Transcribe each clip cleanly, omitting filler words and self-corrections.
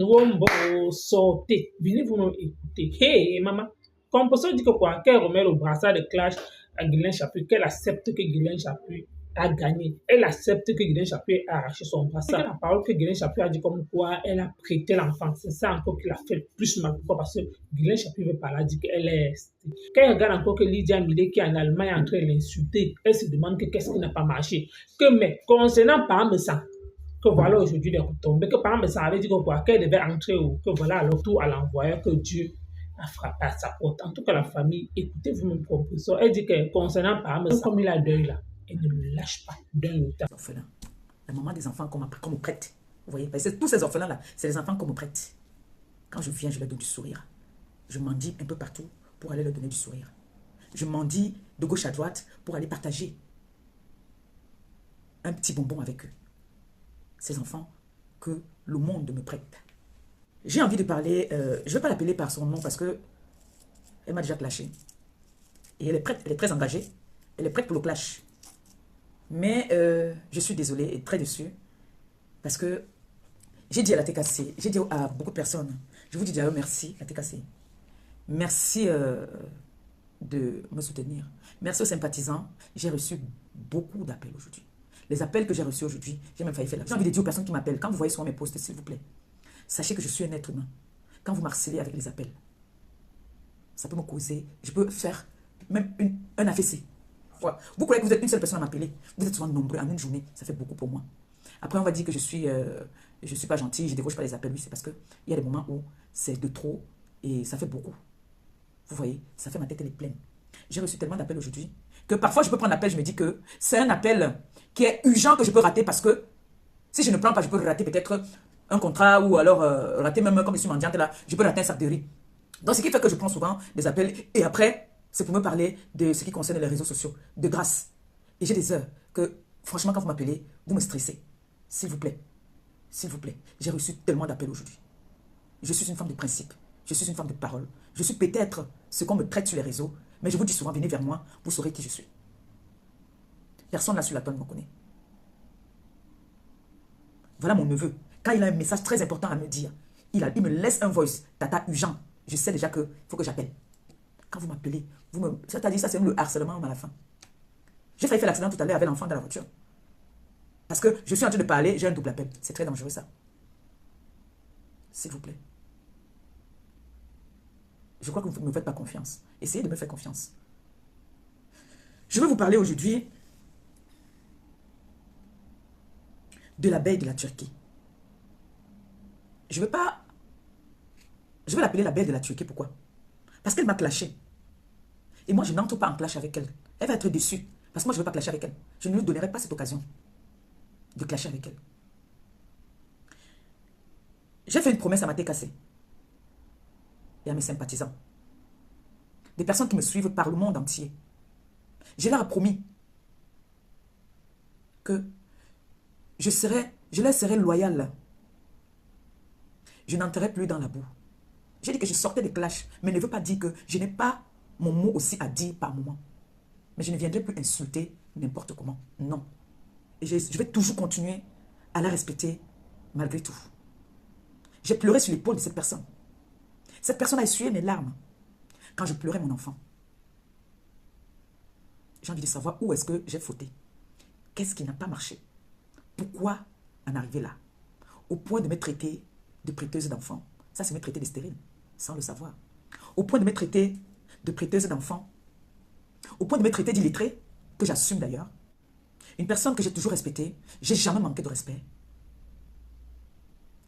Wombo, sortez, venez vous me écouter. Hey, maman, composition dit que quoi, qu'elle remet le brassard de clash à Guylaine Chapuis, qu'elle accepte que Guylaine Chapuis a gagné. Elle accepte que Guylaine Chapuis a arraché son brassard. La parole que Guylaine Chapuis a dit comme quoi elle a prêté l'enfant. C'est ça encore qui l'a fait plus mal. Pourquoi? Parce que Guylaine Chapuis veut parler, elle dit qu'elle est. Quand elle regarde encore que Lydia Millet qui est en Allemagne est en train de l'insulter, elle se demande que qu'est-ce qui n'a pas marché. Que mais concernant par exemple ça, que voilà aujourd'hui les retombées, que par exemple ça avait dit que quoi, qu'elle devait entrer ou que voilà alors tout à l'envoyeur que Dieu a frappé à sa porte. En tout cas, la famille, écoutez vous-même professeur, elle dit que concernant par exemple ça, comme il a deuil là, elle ne le lâche pas d'un autre. Orphelins. La maman des enfants qu'on me prête. Vous voyez, parce que tous ces orphelins-là, c'est les enfants qu'on me prête. Quand je viens, je leur donne du sourire. Je mendie un peu partout pour aller leur donner du sourire. Je mendie de gauche à droite pour aller partager un petit bonbon avec eux. Ces enfants que le monde me prête. J'ai envie de parler, je ne vais pas l'appeler par son nom parce que elle m'a déjà clashé. Et elle est prête, elle est très engagée. Elle est prête pour le clash. Mais je suis désolée et très déçue parce que j'ai dit à la TKC, j'ai dit à beaucoup de personnes, je vous dis d'ailleurs merci la TKC. Merci de me soutenir. Merci aux sympathisants. J'ai reçu beaucoup d'appels aujourd'hui. Les appels que j'ai reçus aujourd'hui, j'ai même failli faire la... J'ai envie de dire aux personnes qui m'appellent, quand vous voyez sur mes posts, s'il vous plaît, sachez que je suis un être humain. Quand vous m'harcelez avec les appels, ça peut me causer, je peux faire même un AVC. Vous croyez que vous êtes une seule personne à m'appeler. Vous êtes souvent nombreux en une journée. Ça fait beaucoup pour moi. Après, on va dire que je suis pas gentille, je ne décroche pas les appels. Oui, c'est parce qu'il y a des moments où c'est de trop et ça fait beaucoup. Vous voyez, ça fait ma tête, elle est pleine. J'ai reçu tellement d'appels aujourd'hui que parfois, je peux prendre un appel, je me dis que c'est un appel qui est urgent que je peux rater parce que si je ne prends pas, je peux rater peut-être un contrat ou alors rater même comme je suis mendiante là, je peux rater un sac de riz. Donc, ce qui fait que je prends souvent des appels et après, c'est pour me parler de ce qui concerne les réseaux sociaux, de grâce. Et j'ai des heures que, franchement, quand vous m'appelez, vous me stressez. S'il vous plaît, s'il vous plaît. J'ai reçu tellement d'appels aujourd'hui. Je suis une femme de principe. Je suis une femme de parole. Je suis peut-être ce qu'on me traite sur les réseaux, mais je vous dis souvent, venez vers moi, vous saurez qui je suis. Personne là sur la toile me connaît. Voilà mon neveu. Quand il a un message très important à me dire, il me laisse un voice, tata urgent. Je sais déjà qu'il faut que j'appelle. Quand vous m'appelez, c'est-à-dire ça c'est le harcèlement à la fin. J'ai failli faire l'accident tout à l'heure avec l'enfant dans la voiture. Parce que je suis en train de parler, j'ai un double appel. C'est très dangereux ça. S'il vous plaît. Je crois que vous ne me faites pas confiance. Essayez de me faire confiance. Je vais vous parler aujourd'hui de l'abeille de la Turquie. Je vais l'appeler l'abeille de la Turquie. Pourquoi? Parce qu'elle m'a clashé. Et moi, je n'entre pas en clash avec elle. Elle va être déçue. Parce que moi, je ne veux pas clasher avec elle. Je ne lui donnerai pas cette occasion de clasher avec elle. J'ai fait une promesse à ma TKC et à mes sympathisants. Des personnes qui me suivent par le monde entier. Je leur ai promis que je leur serai loyale. Je n'entrerai plus dans la boue. J'ai dit que je sortais des clashs, mais ne veut pas dire que je n'ai pas mon mot aussi à dire par moment. Mais je ne viendrai plus insulter n'importe comment. Non. Et je vais toujours continuer à la respecter malgré tout. J'ai pleuré sur l'épaule de cette personne. Cette personne a essuyé mes larmes quand je pleurais mon enfant. J'ai envie de savoir où est-ce que j'ai fauté. Qu'est-ce qui n'a pas marché? Pourquoi en arriver là? Au point de me traiter de prêteuse d'enfants. Ça, c'est me traiter de stérile, sans le savoir. Au point de me traiter de prêteuse d'enfants. Au point de me traiter d'illettrée, que j'assume d'ailleurs. Une personne que j'ai toujours respectée, j'ai jamais manqué de respect.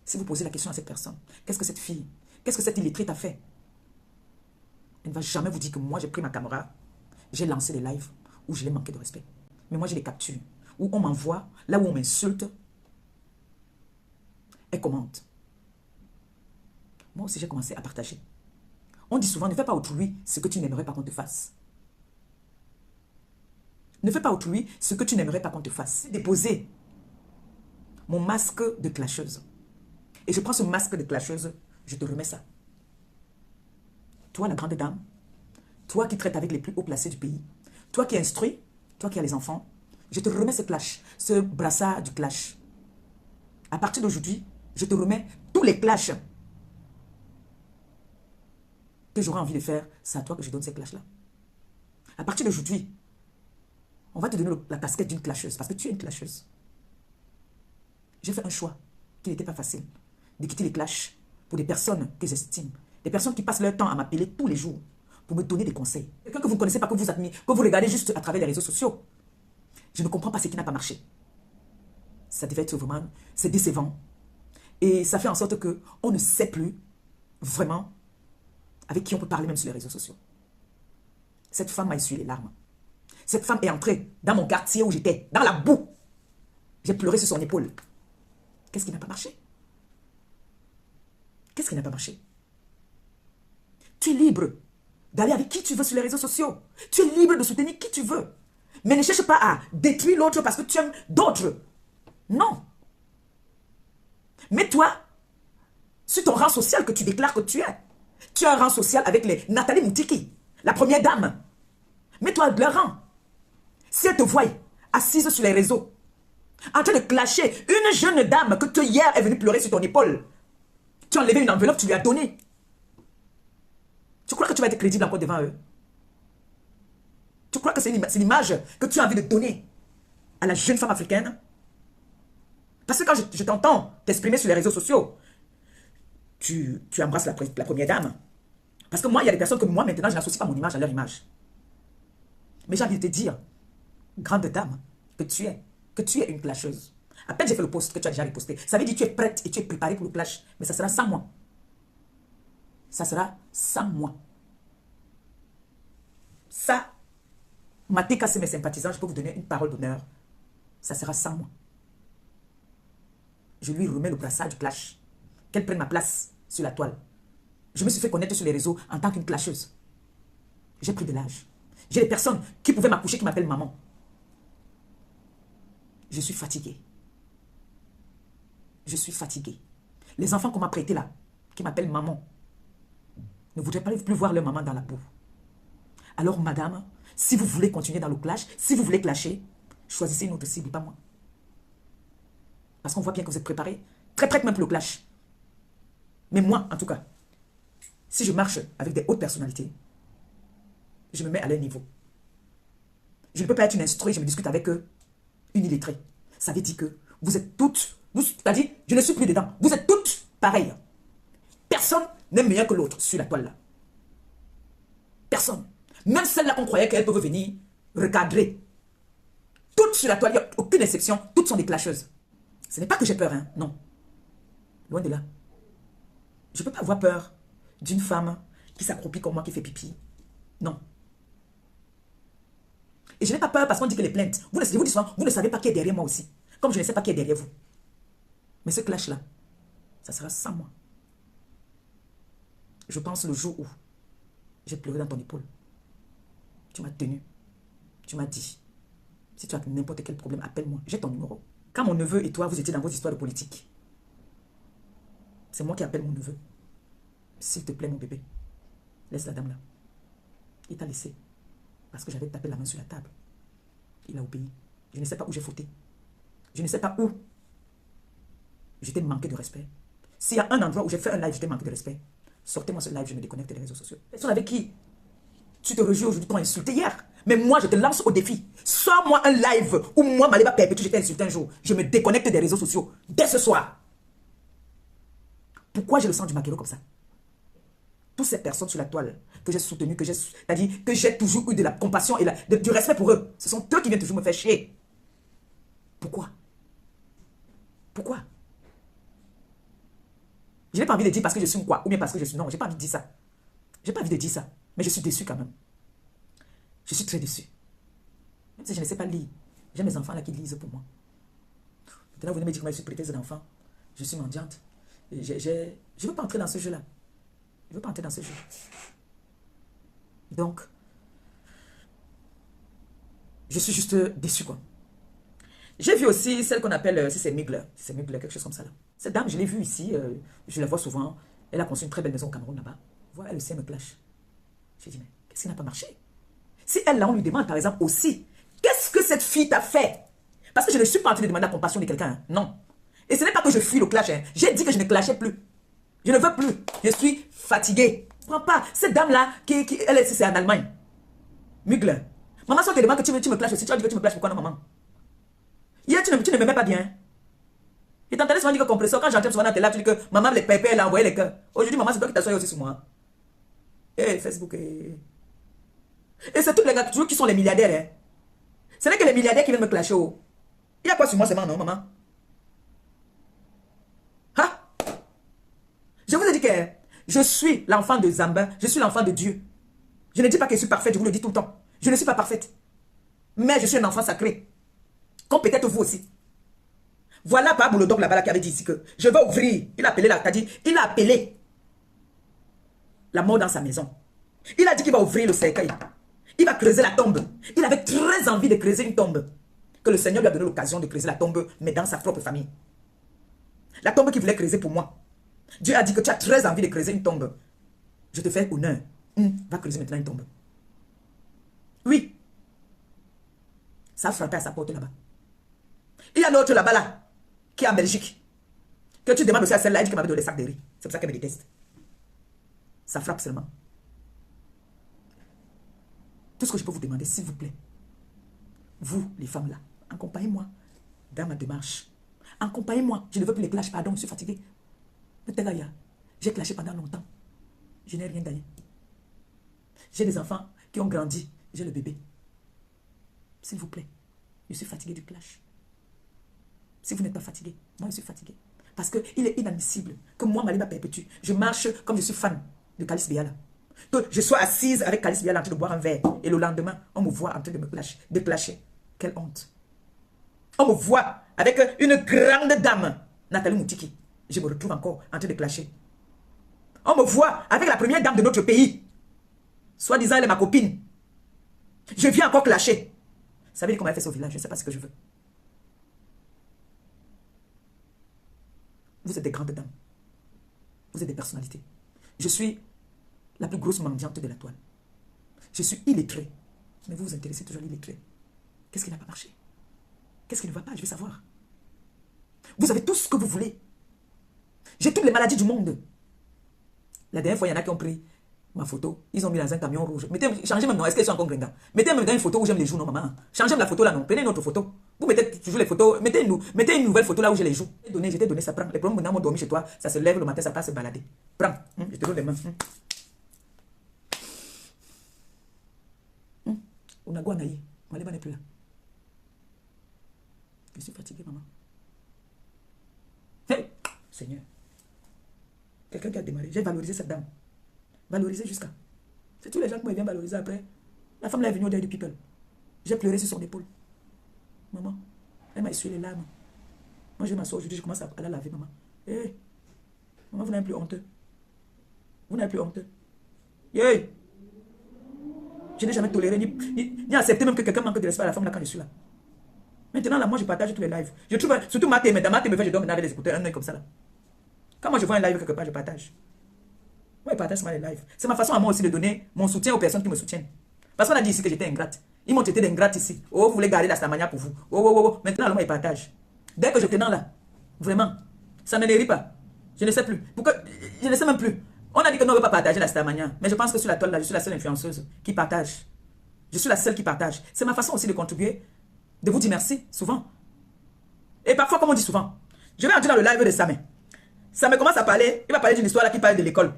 Si vous posez la question à cette personne, qu'est-ce que cette fille, qu'est-ce que cette illettrée t'a fait? Elle ne va jamais vous dire que moi j'ai pris ma caméra, j'ai lancé des lives où je l'ai manqué de respect. Mais moi j'ai les captures, où on m'envoie, là où on m'insulte, elle commente. Moi aussi j'ai commencé à partager. On dit souvent, ne fais pas autrui ce que tu n'aimerais pas qu'on te fasse. Ne fais pas autrui ce que tu n'aimerais pas qu'on te fasse. Déposer mon masque de clasheuse. Et je prends ce masque de clasheuse, je te remets ça. Toi, la grande dame, toi qui traites avec les plus hauts placés du pays, toi qui instruis, toi qui as les enfants, je te remets ce clash, ce brassard du clash. À partir d'aujourd'hui, je te remets tout tous les clashs que j'aurais envie de faire, c'est à toi que je donne ces clashs-là. À partir d'aujourd'hui, on va te donner la casquette d'une clasheuse, parce que tu es une clasheuse. J'ai fait un choix qui n'était pas facile, de quitter les clashs pour des personnes que j'estime, des personnes qui passent leur temps à m'appeler tous les jours pour me donner des conseils. Quelqu'un que vous ne connaissez pas, que vous admirez, que vous regardez juste à travers les réseaux sociaux. Je ne comprends pas ce qui n'a pas marché. Ça devait être vraiment, c'est décevant. Et ça fait en sorte qu'on ne sait plus vraiment avec qui on peut parler même sur les réseaux sociaux. Cette femme m'a essuyé les larmes. Cette femme est entrée dans mon quartier où j'étais, dans la boue. J'ai pleuré sur son épaule. Qu'est-ce qui n'a pas marché? Qu'est-ce qui n'a pas marché? Tu es libre d'aller avec qui tu veux sur les réseaux sociaux. Tu es libre de soutenir qui tu veux. Mais ne cherche pas à détruire l'autre parce que tu aimes d'autres. Non. Mets-toi sur ton rang social que tu déclares que tu es. Tu as un rang social avec les Nathalie Moutiki, la première dame. Mets-toi à leur rang. Si elle te voit assise sur les réseaux, en train de clasher une jeune dame que hier est venue pleurer sur ton épaule, tu as enlevé une enveloppe, tu lui as donné. Tu crois que tu vas être crédible encore devant eux? Tu crois que c'est l'image que tu as envie de donner à la jeune femme africaine? Parce que quand je t'entends t'exprimer sur les réseaux sociaux, tu embrasses la première dame. Parce que moi, il y a des personnes que moi, maintenant, je n'associe pas mon image à leur image. Mais j'ai envie de te dire, grande dame, que tu es une clasheuse. À peine j'ai fait le post que tu as déjà reposté. Ça veut dire que tu es prête et tu es préparée pour le clash. Mais ça sera sans moi. Ça sera sans moi. Ça, Mateka, c'est mes sympathisants, je peux vous donner une parole d'honneur. Ça sera sans moi. Je lui remets le brassard du clash. Qu'elle prenne ma place sur la toile. Je me suis fait connaître sur les réseaux en tant qu'une clasheuse. J'ai pris de l'âge. J'ai des personnes qui pouvaient m'accoucher qui m'appellent maman. Je suis fatiguée. Je suis fatiguée. Les enfants qu'on m'a prêtés là, qui m'appellent maman, ne voudraient pas plus voir leur maman dans la boue. Alors, madame, si vous voulez continuer dans le clash, si vous voulez clasher, choisissez une autre cible, pas moi. Parce qu'on voit bien que vous êtes préparés, très prête même pour le clash. Mais moi, en tout cas, si je marche avec des hautes personnalités, je me mets à leur niveau. Je ne peux pas être une instruite, je me discute avec eux, une illettrée. Ça veut dire que vous êtes toutes, c'est-à-dire, je ne suis plus dedans, vous êtes toutes pareilles. Personne n'est meilleur que l'autre sur la toile là. Personne. Même celle-là qu'on croyait qu'elles peuvent venir recadrer. Toutes sur la toile, il n'y a aucune exception, toutes sont des clasheuses. Ce n'est pas que j'ai peur, hein, non. Loin de là. Je ne peux pas avoir peur d'une femme qui s'accroupit comme moi, qui fait pipi. Non. Et je n'ai pas peur parce qu'on dit que les plaintes, vous ne savez pas qui est derrière moi aussi. Comme je ne sais pas qui est derrière vous. Mais ce clash-là, ça sera sans moi. Je pense le jour où j'ai pleuré dans ton épaule. Tu m'as tenu. Tu m'as dit, si tu as n'importe quel problème, appelle-moi. J'ai ton numéro. Quand mon neveu et toi, vous étiez dans vos histoires de politique, c'est moi qui appelle mon neveu. S'il te plaît, mon bébé, laisse la dame là. Il t'a laissé. Parce que j'avais tapé la main sur la table. Il a obéi. Je ne sais pas où j'ai fauté. Je ne sais pas où. Je t'ai manqué de respect. S'il y a un endroit où j'ai fait un live, je t'ai manqué de respect. Sortez-moi ce live, je me déconnecte des réseaux sociaux. Personne avec qui tu te réjouis aujourd'hui, t'ont insulté hier. Mais moi, je te lance au défi. Sors-moi un live où moi, Maléba Perpétue, je t'ai insulté un jour. Je me déconnecte des réseaux sociaux dès ce soir. Pourquoi j'ai le sang du maquereau comme ça? Toutes ces personnes sur la toile que j'ai soutenues, c'est-à-dire que j'ai toujours eu de la compassion et du respect pour eux, ce sont eux qui viennent toujours me faire chier. Pourquoi? Pourquoi? Je n'ai pas envie de dire parce que je suis une quoi, ou bien parce que je suis... Non, je n'ai pas envie de dire ça. Je n'ai pas envie de dire ça. Mais je suis déçue quand même. Je suis très déçue. Même si je ne sais pas lire. J'ai mes enfants là qui lisent pour moi. Maintenant, vous venez me dire que je suis prêteuse d'enfants. Je suis mendiante. Je ne veux pas entrer dans ce jeu-là. Je ne veux pas entrer dans ce jeu. Donc, je suis juste déçue, quoi. J'ai vu aussi celle qu'on appelle, c'est Mugler, quelque chose comme ça là. Cette dame, je l'ai vue ici, je la vois souvent. Elle a construit une très belle maison au Cameroun là-bas. Voilà, elle aussi me clash. J'ai dit, mais qu'est-ce qui n'a pas marché? Si elle là, on lui demande par exemple aussi, qu'est-ce que cette fille t'a fait? Parce que je ne suis pas en train de demander la compassion de quelqu'un, hein. Non. Et ce n'est pas que je fuis le clash, hein. J'ai dit que je ne clashais plus. Je ne veux plus. Je suis fatiguée. Je ne prends pas. Cette dame-là, c'est en Allemagne. Mugler. Maman, si on te demande que tu me clashes aussi, tu vas dire que tu me clashes. Pourquoi non, maman? Hier, tu ne m'aimais pas bien. Et t'entendais souvent dire que compresseur, quand j'entends souvent dans tes lives, tu dis que maman, les pépés, elle a envoyé les cœurs. Aujourd'hui, maman, c'est toi qui t'assois aussi sur moi. Facebook. Et c'est tous les gars qui sont les milliardaires. Hein. Ce n'est que les milliardaires qui viennent me clasher. Oh. Il y a quoi sur moi seulement, non, maman? Hein? Je vous ai dit que je suis l'enfant de Zamba, je suis l'enfant de Dieu. Je ne dis pas que je suis parfaite, je vous le dis tout le temps. Je ne suis pas parfaite. Mais je suis un enfant sacré. Comme peut-être vous aussi. Voilà Pablo le doc là-bas qui avait dit ici que je vais ouvrir. Il a appelé il a appelé la mort dans sa maison. Il a dit qu'il va ouvrir le cercueil. Il va creuser la tombe. Il avait très envie de creuser une tombe. Que le Seigneur lui a donné l'occasion de creuser la tombe, mais dans sa propre famille. La tombe qu'il voulait creuser pour moi. Dieu a dit que tu as très envie de creuser une tombe. Je te fais honneur. Va creuser maintenant une tombe. Oui. Ça a frappé à sa porte là-bas. Il y a l'autre là-bas là, qui est en Belgique. Que tu demandes aussi à celle-là, elle dit qu'elle m'avait donné des sacs de riz. C'est pour ça qu'elle me déteste. Ça frappe seulement. Tout ce que je peux vous demander, s'il vous plaît, vous, les femmes là, accompagnez-moi dans ma démarche. Accompagnez-moi. Je ne veux plus les clashs, pardon, je suis fatiguée. J'ai clashé pendant longtemps. Je n'ai rien gagné. J'ai des enfants qui ont grandi. J'ai le bébé. S'il vous plaît, je suis fatiguée du clash. Si vous n'êtes pas fatigué, moi je suis fatiguée. Parce qu'il est inadmissible que moi, Maliba perpétue, je marche comme je suis fan de Calice Biala. Donc, je sois assise avec Calice Biala en train de boire un verre. Et le lendemain, on me voit en train de clasher. Quelle honte. On me voit avec une grande dame, Nathalie Moutiki. Je me retrouve encore en train de clasher. On me voit avec la première dame de notre pays. Soi-disant, elle est ma copine. Je viens encore clasher. Vous savez comment elle fait ça au village? Je ne sais pas ce que je veux. Vous êtes des grandes dames. Vous êtes des personnalités. Je suis la plus grosse mendiante de la toile. Je suis illettrée. Mais vous vous intéressez toujours à l'illettré. Qu'est-ce qui n'a pas marché? Qu'est-ce qui ne va pas? Je veux savoir. Vous avez tout ce que vous voulez. J'ai toutes les maladies du monde. La dernière fois, il y en a qui ont pris ma photo. Ils ont mis dans un camion rouge. Changez même, non, est-ce qu'elles sont encore gringas? Mettez-moi dans une photo où j'aime les joues, non, maman. Changez la photo là, non. Prenez une autre photo. Vous mettez toujours les photos. Mettez une nouvelle photo là où j'ai les joues. Je t'ai donné, ça prend. Les problèmes maintenant m'ont dormi chez toi. Ça se lève le matin, ça passe se balader. Prends. Je te donne les mains. On a Guanaï. Maleba n'est plus là. Je suis fatiguée, maman. Hey, Seigneur. Quelqu'un qui a démarré. J'ai valorisé cette dame. Valorisé jusqu'à. C'est tous les gens qui me viennent valoriser après. La femme là est venue au deuil du people. J'ai pleuré sur son épaule. Maman, elle m'a essuyé les larmes. Moi, je m'assois aujourd'hui, je commence à la laver, maman. Hey, maman, vous n'êtes plus honteux. Vous n'êtes plus honteux. Hey! Je n'ai jamais toléré ni accepté même que quelqu'un manque de respect à la femme là quand je suis là. Maintenant, là, moi, je partage tous les lives. Je trouve, surtout ma thème, je dois maintenant avec les écouteurs, un œil comme ça là. Quand moi je vois un live quelque part, je partage. Moi, je partage sur les lives. C'est ma façon à moi aussi de donner mon soutien aux personnes qui me soutiennent. Parce qu'on a dit ici que j'étais ingrate. Ils m'ont traité d'ingrate ici. Oh, vous voulez garder la Stamania pour vous. Oh. Maintenant, là, moi, je partage. Dès que je tenais là, vraiment, ça ne m'énerve pas. Je ne sais plus. Pourquoi? Je ne sais même plus. On a dit que nous ne veut pas partager la Stamania. Mais je pense que sur la toile, là, je suis la seule influenceuse qui partage. Je suis la seule qui partage. C'est ma façon aussi de contribuer, de vous dire merci, souvent. Et parfois, comme on dit souvent, je vais entrer dans le live de Samé. Samé commence à parler, il va parler d'une histoire là qui parle de l'école.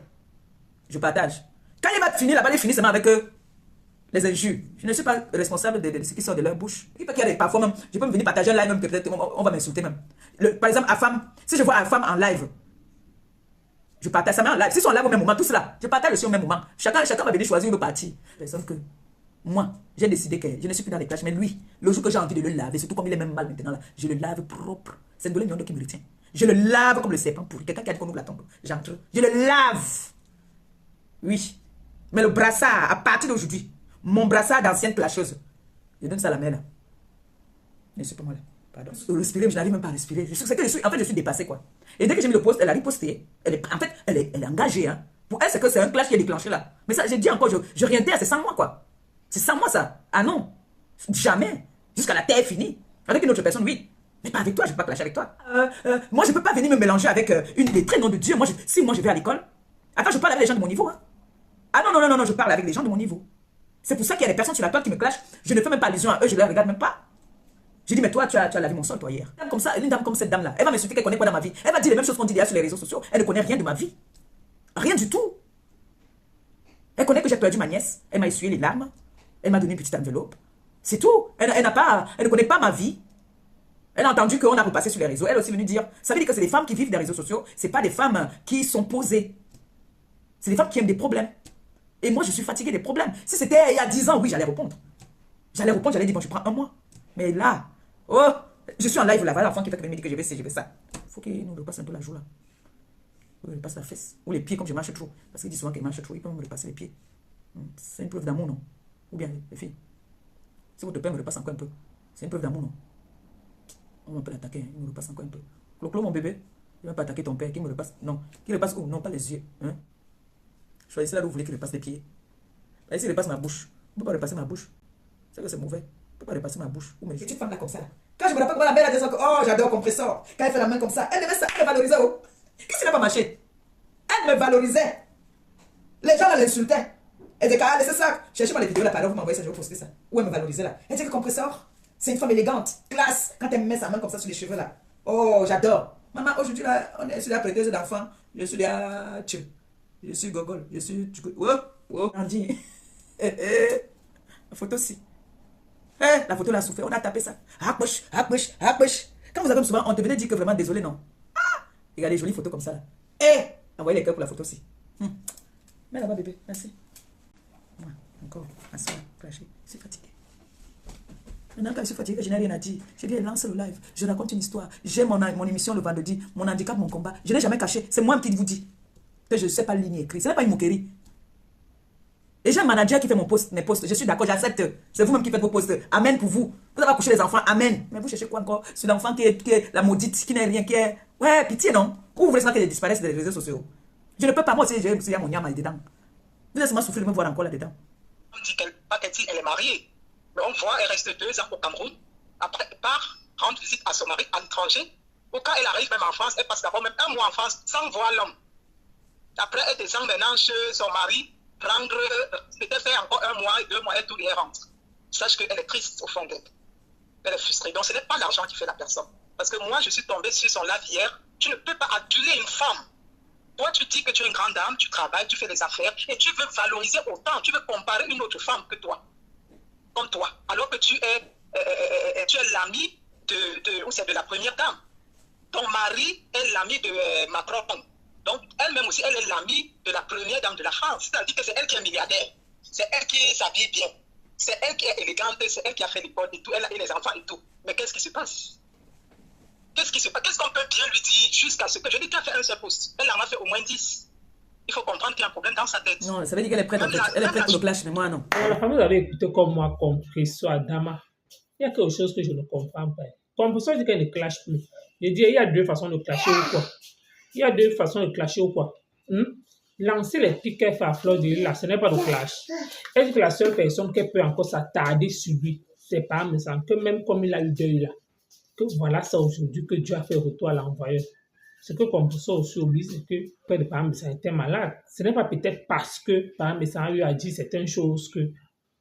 Je partage. Quand il va finir là-bas, il finit seulement avec les injures. Je ne suis pas responsable de ce qui sort de leur bouche. Il peut qu'il y ait parfois même, je peux me venir partager un live même que peut-être on va m'insulter même. Par exemple, Afam, si je vois Afam en live, je partage ça en live. Si sont en live au même moment, tout cela, je partage aussi au même moment. Chacun va venir choisir une partie. Personne que moi, j'ai décidé que je ne suis plus dans les clashs, mais lui, le jour que j'ai envie de le laver, surtout comme il est même mal maintenant là, je le lave propre. C'est Ndolé Nyondo qui me retient. Je le lave comme le serpent pourri. Quelqu'un qui a dit qu'on ouvre la tombe. J'entre. Je le lave. Oui. Mais le brassard, à partir d'aujourd'hui, mon brassard d'ancienne clasheuse, je donne ça à la mère là. Ne suis pas moi là. Pardon. Respirer, je n'arrive même pas à respirer. En fait, je suis dépassé quoi. Et dès que j'ai mis le post, elle a riposté. En fait, elle est engagée. Hein. Pour elle, c'est que c'est un clash qui est déclenché là. Mais ça, j'ai dit encore, je réintègre, c'est sans moi quoi. C'est sans moi ça. Ah non. Jamais. Jusqu'à la terre finie. Avec une autre personne, oui. Mais pas avec toi, je ne vais pas clasher avec toi. Moi, je ne peux pas venir me mélanger avec une des très noms de Dieu. Si moi je vais à l'école, attends, je parle avec les gens de mon niveau. Hein. Ah non, non, non, non, non, je parle avec les gens de mon niveau. C'est pour ça qu'il y a des personnes sur la toile qui me clashent. Je ne fais même pas allusion à eux, je ne les regarde même pas. Je dis, mais toi, tu as lavé mon sol, toi, hier. Comme ça, une dame comme cette dame-là, elle va m'insulter qu'elle connaît quoi dans ma vie. Elle va dire les mêmes choses qu'on dit sur les réseaux sociaux. Elle ne connaît rien de ma vie. Rien du tout. Elle connaît que j'ai perdu ma nièce. Elle m'a essuyé les larmes. Elle m'a donné une petite enveloppe. C'est tout. Elle ne connaît pas ma vie. Elle a entendu qu'on a repassé sur les réseaux. Elle est aussi venue dire, ça veut dire que c'est des femmes qui vivent des réseaux sociaux. Ce n'est pas des femmes qui sont posées. C'est des femmes qui aiment des problèmes. Et moi, je suis fatiguée des problèmes. Si c'était il y a 10 ans, oui, j'allais répondre. J'allais dire, bon, je prends un mois. Mais là, oh, je suis en live là, voilà l'enfant qui fait que me dit que je vais ci, je vais ça. Il faut qu'il nous repasse un peu la joue là. Ou il repasse la fesse. Ou les pieds comme je marche trop. Parce qu'il dit souvent qu'il marche trop, il peut me repasser les pieds. C'est une preuve d'amour, non? Ou bien, les filles, si votre père me repasse encore un peu, c'est une preuve d'amour, non? On peut l'attaquer, il me repasse encore un peu. Clo-clo, mon bébé, il ne va pas attaquer ton père, qui me repasse. Non, qui repasse où? Non, pas les yeux. Hein? Choisissez là où vous voulez qu'il repasse les pieds. Là, s'il repasse ma bouche, on ne peut pas repasser ma bouche. C'est que c'est mauvais. On ne peut pas repasser ma bouche. Ou mes yeux. Tu femme là comme ça. Quand je me rappelle comment la belle a dit que oh, j'adore compresseur. Quand elle fait la main comme ça, elle me valorisait. Oh. Qu'est-ce qui n'a pas marché? Elle me valorisait. Les gens la l'insultaient. Elle disait, ah, laissez ça. Cherchez-moi les vidéos là, pardon, vous m'envoyez ça, je vais poster ça. Où elle me valorisait là. Elle dit que compresseur, c'est une femme élégante, classe. Quand elle me met sa main comme ça sur les cheveux là. Oh, j'adore. Maman, aujourd'hui là, on est sur la prêteuse d'enfants. Je suis là, je suis gogol. Je suis. Oh, oh. On dit. La photo aussi. La photo là a souffert, on a tapé ça. Approche, approche, approche. Quand vous avez souvent, on te venait dire que vraiment désolé, non? Ah! Regardez, jolie photo comme ça là. Envoyez les cœurs pour la photo aussi. Mais là-bas, bébé, merci. Encore, assis, craché, je suis fatigué. Maintenant, quand je suis fatigué, je n'ai rien à dire. Je dis, lance le live, je raconte une histoire. J'ai mon émission le vendredi, mon handicap, mon combat. Je n'ai jamais caché. C'est moi qui vous dis que je ne sais pas ligne écrite. Ce n'est pas une moquerie. Et j'ai un manager qui fait mes posts. Je suis d'accord, j'accepte. C'est vous-même qui faites vos posts. Amen pour vous. Vous avez accouché les enfants. Amen. Mais vous cherchez quoi encore? C'est l'enfant qui est la maudite, qui n'est rien, qui est... Ouais, pitié, non? Ou vous voulez seulement qu'elle disparaisse des réseaux sociaux? Je ne peux pas, moi aussi, j'ai mon yama dedans. Vous laissez-moi souffrir de me voir encore là-dedans. On dit qu'elle est mariée. Mais on voit, elle reste 2 ans au Cameroun. Après, elle part rendre visite à son mari à l'étranger. Ou quand elle arrive même en France, elle passe d'abord même 1 mois en France sans voir l'homme. Après, elle descend maintenant chez son mari. Peut-être faire encore 1 mois, 2 mois, et tout, et elle rentre. Sache qu'elle est triste au fond d'elle. Elle est frustrée. Donc ce n'est pas l'argent qui fait la personne. Parce que moi, je suis tombée sur son live hier. Tu ne peux pas aduler une femme. Toi, tu dis que tu es une grande dame, tu travailles, tu fais des affaires, et tu veux valoriser autant, tu veux comparer une autre femme que toi. Comme toi. Alors que tu es l'ami de la première dame. Ton mari est l'ami de Macron. Donc, elle-même aussi, elle est l'amie de la première dame de la France. C'est-à-dire que c'est elle qui est milliardaire. C'est elle qui s'habille bien. C'est elle qui est élégante. C'est elle qui a fait l'école et tout. Elle a eu les enfants et tout. Mais qu'est-ce qui se passe? Qu'est-ce qui se passe? Qu'est-ce qu'on peut bien lui dire jusqu'à ce que... Je dis qu'elle a fait un seul poste. Elle en a fait au moins 10. Il faut comprendre qu'il y a un problème dans sa tête. Non, ça veut dire qu'elle est prête. Elle est prête pour le clash, mais moi, non. La famille, vous avez écouté comme moi, compris, soit Dama. Il y a quelque chose que je ne comprends pas. Comme ça, dit qu'elle ne clash plus. Je dis, il y a 2 façons de clasher ou quoi? Il y a 2 façons de clasher ou quoi? Lancer les pics qu'elle fait à Fleur de Lys, là, ce n'est pas de clash. Elle dit que la seule personne qui peut encore s'attarder sur lui, c'est pas me semble que même comme il a eu deuil là, que voilà ça aujourd'hui que Dieu a fait retour à l'envoyeur. Ce que comme ça aussi oublie, c'est que peut de par ça était malade. Ce n'est pas peut-être parce que par ça a eu à dire certaines choses que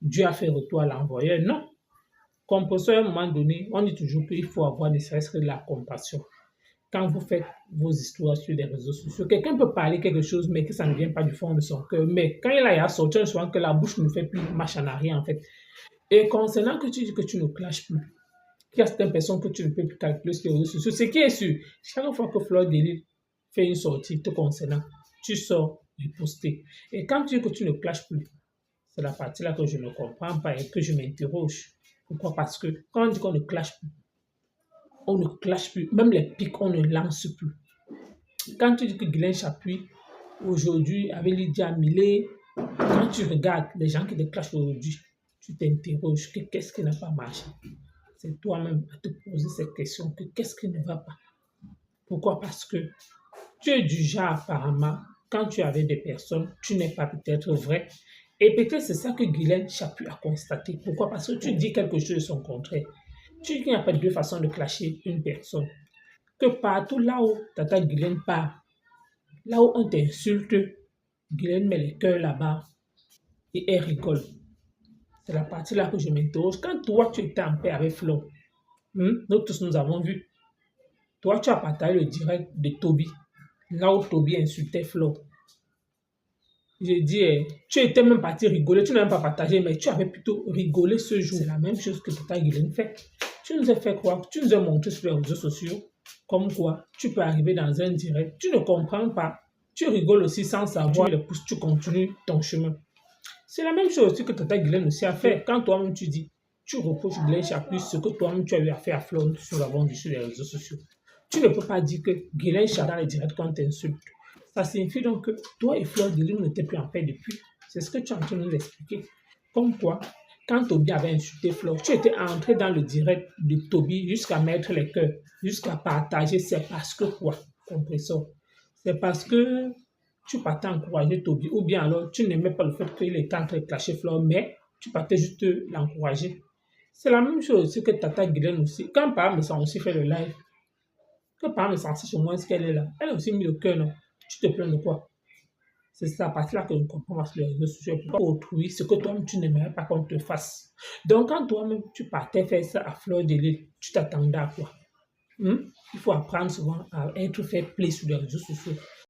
Dieu a fait retour à l'envoyeur. Non. Comme pour ça, à un moment donné, on dit toujours qu'il faut avoir ne serait-ce que de la compassion. Quand vous faites vos histoires sur les réseaux sociaux, quelqu'un peut parler quelque chose, mais que ça ne vient pas du fond de son cœur. Mais quand il a sorti un soir que la bouche ne fait plus machin à rien, en fait. Et concernant que tu dis que tu ne clashes plus, qu'il y a certaines personnes que tu ne peux plus calculer sur les réseaux sociaux, ce qui est sûr, chaque fois que Fleur de Lys fait une sortie te concernant, tu sors et poster. Et quand tu dis que tu ne clashes plus, c'est la partie là que je ne comprends pas et que je m'interroge. Pourquoi? Parce que quand on dit qu'on ne clash plus, on ne clash plus. Même les pics, on ne lance plus. Quand tu dis que Guylaine Chapuis, aujourd'hui, avec Lydia Millet, quand tu regardes les gens qui te clashent aujourd'hui, tu t'interroges que qu'est-ce qui n'a pas marché. C'est toi-même à te poser cette question que qu'est-ce qui ne va pas. Pourquoi? Parce que tu es du genre apparemment, quand tu es avec des personnes, tu n'es pas peut-être vrai. Et peut-être c'est ça que Guylaine Chapuis a constaté. Pourquoi? Parce que tu dis quelque chose de son contraire. Tu dis qu'il n'y a pas deux façons de clasher une personne. Que partout là où Tata Guylaine part, là où on t'insulte, Guylaine met les cœurs là-bas et elle rigole. C'est la partie là que je m'interroge. Quand toi, tu étais en paix avec Flo, nous tous nous avons vu. Toi, tu as partagé le direct de Toby, là où Toby insultait Flo. J'ai dit, tu étais même parti rigoler, tu n'as même pas partagé, mais tu avais plutôt rigolé ce jour. C'est la même chose que Tata Guylaine fait. Tu nous as fait croire, tu nous as montré sur les réseaux sociaux, comme quoi tu peux arriver dans un direct, tu ne comprends pas, tu rigoles aussi sans savoir, tu les pousses, tu continues ton chemin. C'est la même chose aussi que Tata Guylaine aussi a fait. Quand toi-même tu dis, tu reproches Guylaine Chapuis ce que toi-même tu as eu à faire à Flo, nous l'avons vu sur les réseaux sociaux. Tu ne peux pas dire que Guylaine Chapuis dans les directs qu'on t'insulte. Ça signifie donc que toi et Fleur de Lune n'étaient plus en paix depuis. C'est ce que tu es en train de nous expliquer. Comme quoi, quand Toby avait insulté Fleur, tu étais entré dans le direct de Toby jusqu'à mettre les cœurs, jusqu'à partager. C'est parce que quoi, compresseur? C'est parce que tu partais encourager Toby, ou bien alors tu n'aimais pas le fait qu'il était en train de clasher Fleur, mais tu partais juste l'encourager. C'est la même chose aussi que Tata Guylaine aussi. Quand Pam me aussi fait le live, que Pam me sentit sur moi, ce qu'elle est là, elle a aussi mis le cœur, non? Tu te plains de quoi? C'est ça, à partir là que je ne comprends pas sur les réseaux sociaux. Pourquoi autrui, ce que toi-même tu n'aimerais pas qu'on te fasse. Donc, quand toi-même tu partais faire ça à Fleur de Lys, tu t'attendais à quoi? Il faut apprendre souvent à être fait play sur les réseaux sociaux.